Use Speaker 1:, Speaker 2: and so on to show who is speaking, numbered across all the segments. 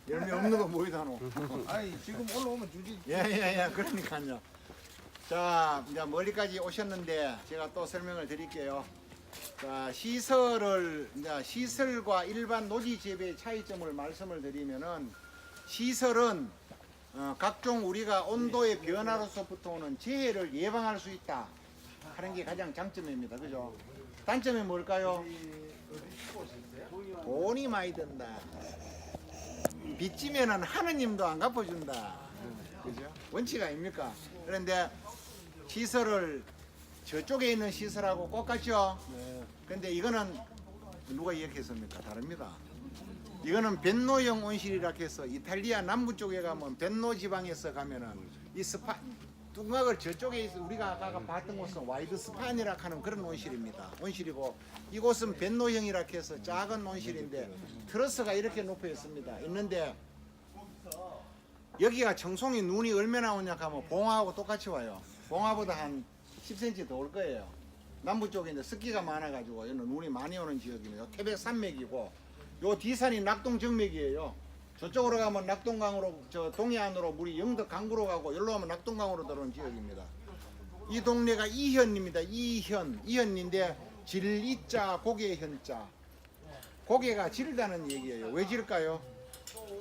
Speaker 1: 열매 없는 거 뭐이다 노.
Speaker 2: 아니 지금 올라오면 주지.
Speaker 1: 예, 그러니까요. 자, 이제 멀리까지 오셨는데 제가 또 설명을 드릴게요. 자, 시설과 일반 노지 재배의 차이점을 말씀을 드리면은 시설은 각종 우리가 온도의 변화로서부터 오는 재해를 예방할 수 있다 하는 게 가장 장점입니다. 그죠? 단점이 뭘까요? 돈이 많이 든다. 빚지면은 하느님도 안 갚아준다. 그죠? 원칙 아닙니까? 그런데 시설을 저쪽에 있는 시설하고 똑같죠? 근데 이거는 누가 이야기했습니까? 다릅니다. 이거는 벤노형 온실이라 해서 이탈리아 남부 쪽에 가면 벤노 지방에서 가면은 이 스파 뚱막을 저쪽에 있어 우리가 아까 봤던 곳은 와이드 스판이라 하는 그런 온실입니다. 온실이고 이곳은 벤노형이라 해서 작은 온실인데 트러스가 이렇게 높여 있습니다. 있는데 여기가 청송이 눈이 얼마나 오냐 하면 봉화하고 똑같이 와요. 봉화보다 한 10cm 더 올 거예요. 남부 쪽에 이제 습기가 많아가지고 여기는 눈이 많이 오는 지역입니다. 태백 산맥이고 요 뒤산이 낙동 정맥이에요. 저쪽으로 가면 낙동강으로 저 동해안으로 물이 영덕 강구로 가고 여기로 가면 낙동강으로 들어오는 지역입니다. 이 동네가 이현입니다. 이현인데 질이자 고개 현자. 고개가 질다는 얘기예요. 왜 질까요?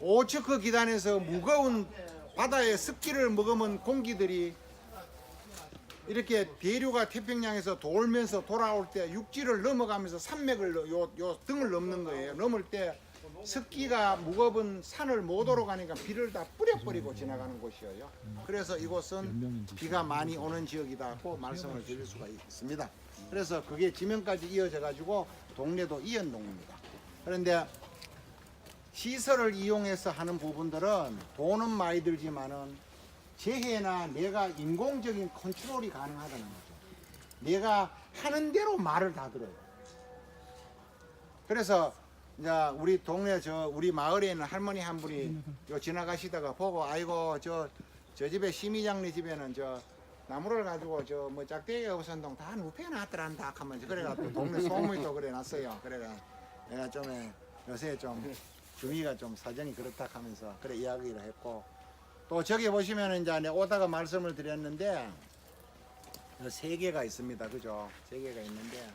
Speaker 1: 오츠크 기단에서 무거운 바다의 습기를 머금은 공기들이 이렇게 대류가 태평양에서 돌면서 돌아올 때 육지를 넘어가면서 산맥을 요 등을 넘는 거예요. 넘을 때 습기가 무거운 산을 못 오러가니까 비를 다 뿌려버리고 지나가는 곳이에요. 그래서 이곳은 비가 많이 오는 지역이다고 말씀을 드릴 수가 있습니다. 그래서 그게 지면까지 이어져 가지고 동네도 이현동입니다. 그런데 시설을 이용해서 하는 부분들은 돈은 많이 들지만은 재해나 내가 인공적인 컨트롤이 가능하다는 거죠. 내가 하는 대로 말을 다 들어요. 그래서 이제 우리 동네 우리 마을에 있는 할머니 한 분이 요 지나가시다가 보고 아이고 저 집에 심의장네 집에는 저 나무를 가지고 저 뭐 짝대기 우선동 다 누패 놨더란다 하면서 그래가지고 동네 소문이 또 그래 놨어요. 그래가 내가 좀 요새 좀 주위가 좀 사정이 그렇다 하면서 그래 이야기를 했고 또 저기 보시면은 이제 내가 오다가 말씀을 드렸는데 세 개가 있습니다. 그죠? 세 개가 있는데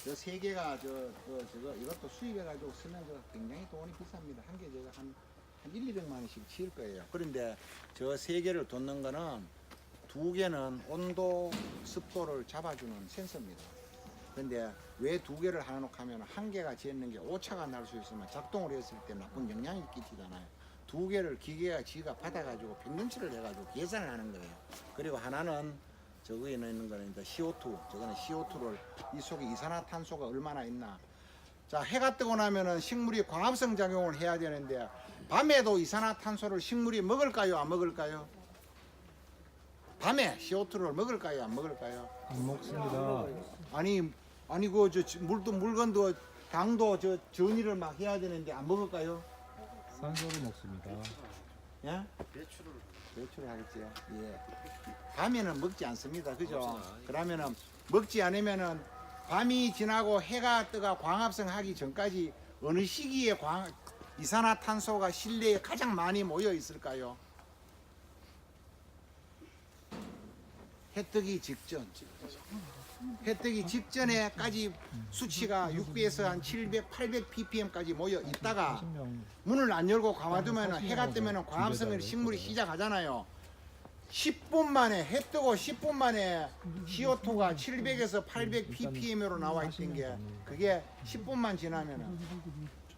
Speaker 1: 저 세 개가 저거 이것도 수입해가지고 쓰면 굉장히 돈이 비쌉니다. 한 개 제가 한 1, 200만 원씩 치일 거예요. 그런데 저 세 개를 뒀는 거는 두 개는 온도, 습도를 잡아주는 센서입니다. 근데 왜 두 개를 하나 놓고 하면 한 개가 지는 게 오차가 날 수 있으면 작동을 했을 때 나쁜 영향이 끼치잖아요. 두 개를 기계가 지가 받아가지고 평균치를 해가지고 계산을 하는 거예요. 그리고 하나는 저거에 있는 거는 이제 CO2, 저거는 CO2를 이 속에 이산화탄소가 얼마나 있나. 자, 해가 뜨고 나면은 식물이 광합성 작용을 해야 되는데 밤에도 이산화탄소를 식물이 먹을까요, 안 먹을까요? 밤에 CO2를 먹을까요, 안 먹을까요?
Speaker 3: 안 먹습니다.
Speaker 1: 아니 그 물건도 당도 전이를 막 해야 되는데 안 먹을까요?
Speaker 3: 산소를 먹습니다.
Speaker 1: 예? 배출을 하겠지요. 예. 밤에는 먹지 않습니다. 그죠? 그러면은 먹지 않으면은 밤이 지나고 해가 뜨가 광합성 하기 전까지 어느 시기에 이산화탄소가 실내에 가장 많이 모여 있을까요? 해 뜨기 직전. 해 뜨기 직전에까지 수치가 6배에서 한 700, 800 ppm까지 모여 있다가 문을 안 열고 감아두면 해가 뜨면 광합성을 식물이 시작하잖아요. 10분 만에 해 뜨고 10분 만에 CO2가 700에서 800 ppm으로 나와 있던 게 그게 10분만 지나면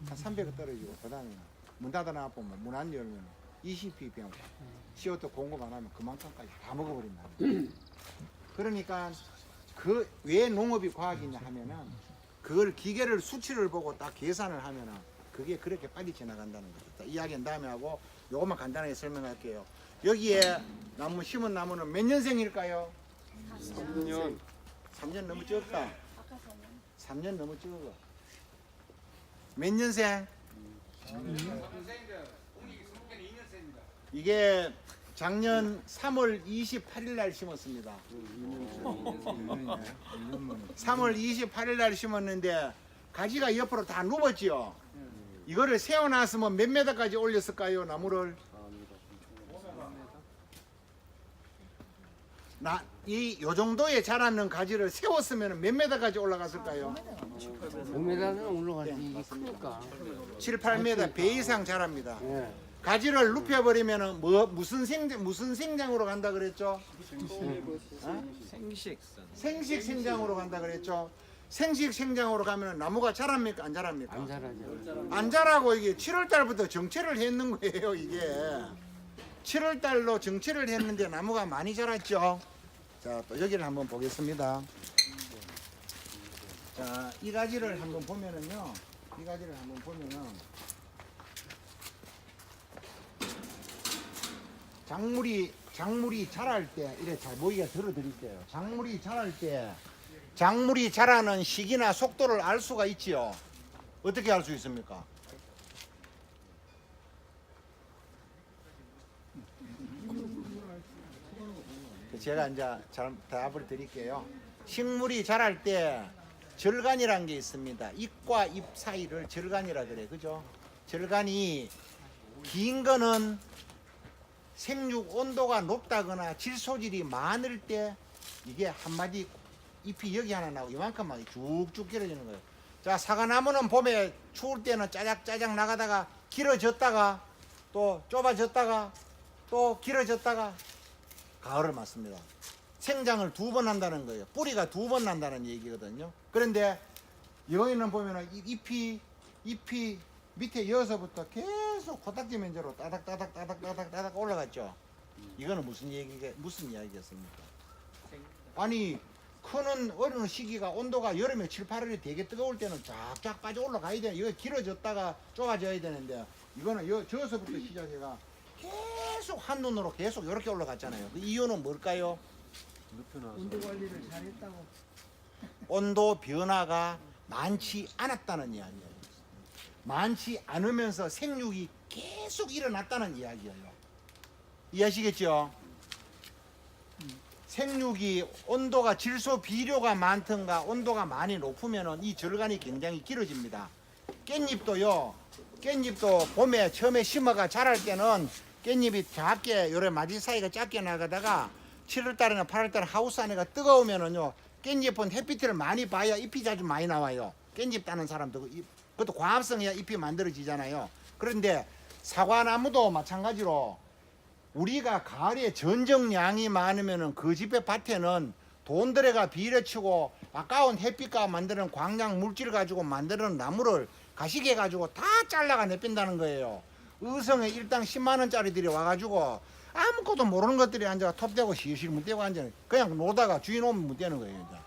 Speaker 1: 한 300은 떨어지고 그다음에 문 닫아 놔보면 문 안 열면 20 ppm CO2 공급 안 하면 그만큼까지 다 먹어버린다. 그러니까 그 왜 농업이 과학이냐 하면은 그걸 기계를 수치를 보고 딱 계산을 하면은 그게 그렇게 빨리 지나간다는 거죠. 이야기는 다음에 하고 요것만 간단하게 설명할게요. 여기에 나무 심은 나무는 몇 년생일까요?
Speaker 2: 3년.
Speaker 1: 3년 너무 적다. 3년 너무 적어. 몇 년생? 이게 작년 3월 28일 날 심었습니다. 3월 28일 날 심었는데 가지가 옆으로 다 누웠지요. 이거를 세워놨으면 몇 메다까지 올렸을까요? 나무를 요 정도의 자라는 가지를 세웠으면 몇 메다까지 올라갔을까요?
Speaker 4: 5m는 올라가지 이게 크니까.
Speaker 1: 7, 8m 배 이상 자랍니다.
Speaker 4: 예.
Speaker 1: 가지를 눕혀버리면은 무슨 생장으로 간다 그랬죠? 생식 생장으로 간다 그랬죠? 생식 생장으로 가면 나무가 자랍니까? 안 자랍니까?
Speaker 4: 안 자라죠.
Speaker 1: 안 자라고 이게 7월 달부터 정체를 했는 거예요, 이게. 7월 달로 정체를 했는데 나무가 많이 자랐죠. 자, 또 여기를 한번 보겠습니다. 자, 이 가지를 한번 보면은요. 이 가지를 한번 보면은 작물이 자랄 때 이래 잘 보이게 들어 드릴게요. 작물이 자라는 시기나 속도를 알 수가 있지요. 어떻게 알 수 있습니까? 제가 이제 답을 드릴게요. 식물이 자랄 때 절간이라는 게 있습니다. 잎과 잎 사이를 절간이라 그래, 그죠? 절간이 긴 거는 생육 온도가 높다거나 질소질이 많을 때 이게 한마디 잎이 여기 하나 나오고 이만큼만 쭉쭉 길어지는 거예요. 자, 사과나무는 봄에 추울 때는 짜작짜작 나가다가 길어졌다가 또 좁아졌다가 또 길어졌다가 가을을 맞습니다. 생장을 2번 한다는 거예요. 뿌리가 2번 난다는 얘기거든요. 그런데 여기는 보면은 잎이 밑에 이어서부터 계속 코딱지 면제로 따닥 올라갔죠. 이거는 무슨 이야기겠습니까? 아니 크는 어느 시기가 온도가 여름에 7, 8월이 되게 뜨거울 때는 쫙쫙 빠져 올라가야 돼. 이거 길어졌다가 좁아져야 되는데 이거는 저서부터 시작해가 계속 한눈으로 계속 이렇게 올라갔잖아요. 그 이유는 뭘까요?
Speaker 2: 온도 관리를 잘했다고.
Speaker 1: 온도 변화가 많지 않았다는 이야기예요. 많지 않으면서 생육이 계속 일어났다는 이야기예요. 이해하시겠죠? 생육이 온도가 질소 비료가 많든가 온도가 많이 높으면은 이 절간이 굉장히 길어집니다. 깻잎도 봄에 처음에 심어가 자랄 때는 깻잎이 작게 요래 마디 사이가 작게 나가다가 7월달이나 8월달 하우스 안에가 뜨거우면은요 깻잎은 햇빛을 많이 봐야 잎이 아주 많이 나와요. 깻잎 따는 사람도 그것도 광합성이야 잎이 만들어지잖아요. 그런데 사과나무도 마찬가지로 우리가 가을에 전정량이 많으면은 그 집의 밭에는 돈 들여가 비료치고 아까운 햇빛과 만드는 광량 물질을 가지고 만드는 나무를 가시게 가지고 다 잘라가 내뺀다는 거예요. 의성에 일당 10만 원짜리들이 와가지고 아무것도 모르는 것들이 앉아 톱대고 실실 문대고 앉아 그냥 놀다가 주인 오면 문대는 거예요. 이제.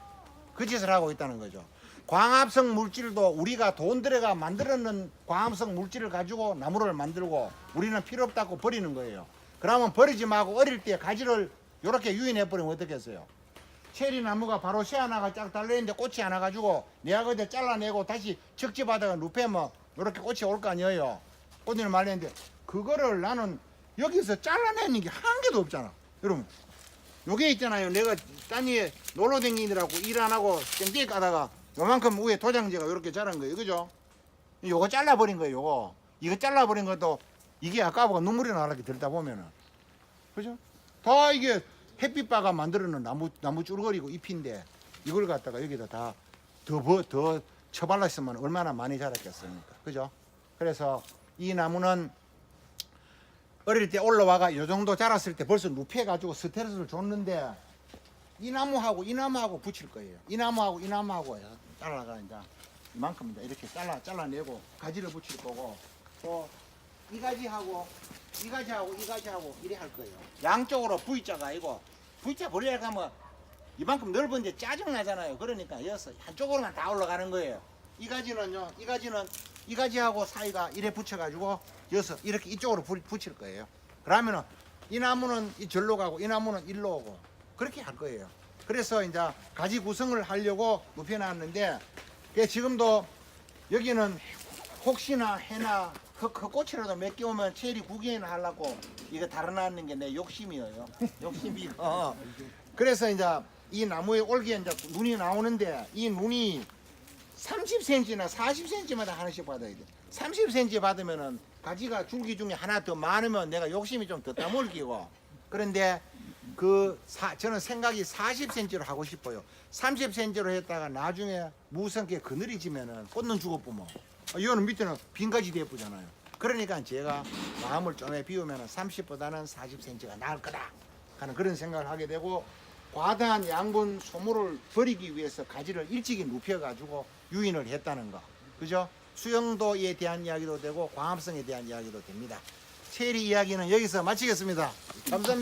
Speaker 1: 그 짓을 하고 있다는 거죠. 광합성 물질도 우리가 돈 들여가 만들었는 광합성 물질을 가지고 나무를 만들고 우리는 필요 없다고 버리는 거예요. 그러면 버리지 말고 어릴 때 가지를 이렇게 유인해 버리면 어떻겠어요? 체리 나무가 바로 씨 하나가 쫙 달려있는데 꽃이 안 와가지고 내가 그때 잘라내고 다시 적집하다가 눕히면 이렇게 꽃이 올 거 아니에요. 꽃을 말렸는데 그거를 나는 여기서 잘라내는 게 한 개도 없잖아. 여러분 요게 있잖아요. 내가 딴 위에 놀러 댕기느라고 일 안 하고 땡땡이 까다가 요만큼 위에 도장지가 이렇게 자란 거예요. 그죠? 요거 잘라버린 거예요. 요거 이거 잘라버린 것도 이게 아까보고 눈물이 나게 들다 보면은 그죠? 다 이게 햇빛바가 만들어놓은 나무 쭈르거리고 잎인데 이걸 갖다가 여기다 다 더 쳐발랐으면 얼마나 많이 자랐겠습니까? 그죠? 그래서 이 나무는 어릴 때 올라와가 요 정도 자랐을 때 벌써 눕혀가지고 스트레스를 줬는데 이 나무하고 붙일 거예요. 이 나무하고 잘라가 이제 이만큼입니다. 이렇게 잘라내고 가지를 붙일 거고 또 이 가지하고 이래 할 거예요. 양쪽으로 V자가 아니고 V자 버리려 하면 이만큼 넓은데 짜증 나잖아요. 그러니까 여기서 한쪽으로만 다 올라가는 거예요. 이 가지하고 사이가 이래 붙여가지고 여기서 이렇게 이쪽으로 붙일 거예요. 그러면은 이 나무는 이 절로 가고 이 나무는 일로 오고 그렇게 할 거예요. 그래서 이제 가지 구성을 하려고 눕혀놨는데 지금도 여기는 혹시나 해나 꽃이라도 몇 개 오면 체리 구경이나 하려고 이거 달아놨는 게 내 욕심이에요. 욕심이고. 그래서 이제 이 나무에 올게 이제 눈이 나오는데 이 눈이 30cm나 40cm마다 하나씩 받아야 돼. 30cm 받으면은 가지가 줄기 중에 하나 더 많으면 내가 욕심이 좀 더 따물기고. 그런데 저는 생각이 40cm로 하고 싶어요. 30cm로 했다가 나중에 무성게 그늘이 지면은 꽃은 죽어보면 이거는 밑에는 빈가지 예쁘잖아요. 그러니까 제가 마음을 좀 비우면은 30보다는 40cm가 나을 거다 하는 그런 생각을 하게 되고, 과다한 양분 소모를 버리기 위해서 가지를 일찍이 눕혀가지고 유인을 했다는 거, 그죠? 수용도에 대한 이야기도 되고 광합성에 대한 이야기도 됩니다. 체리 이야기는 여기서 마치겠습니다. 감사합니다.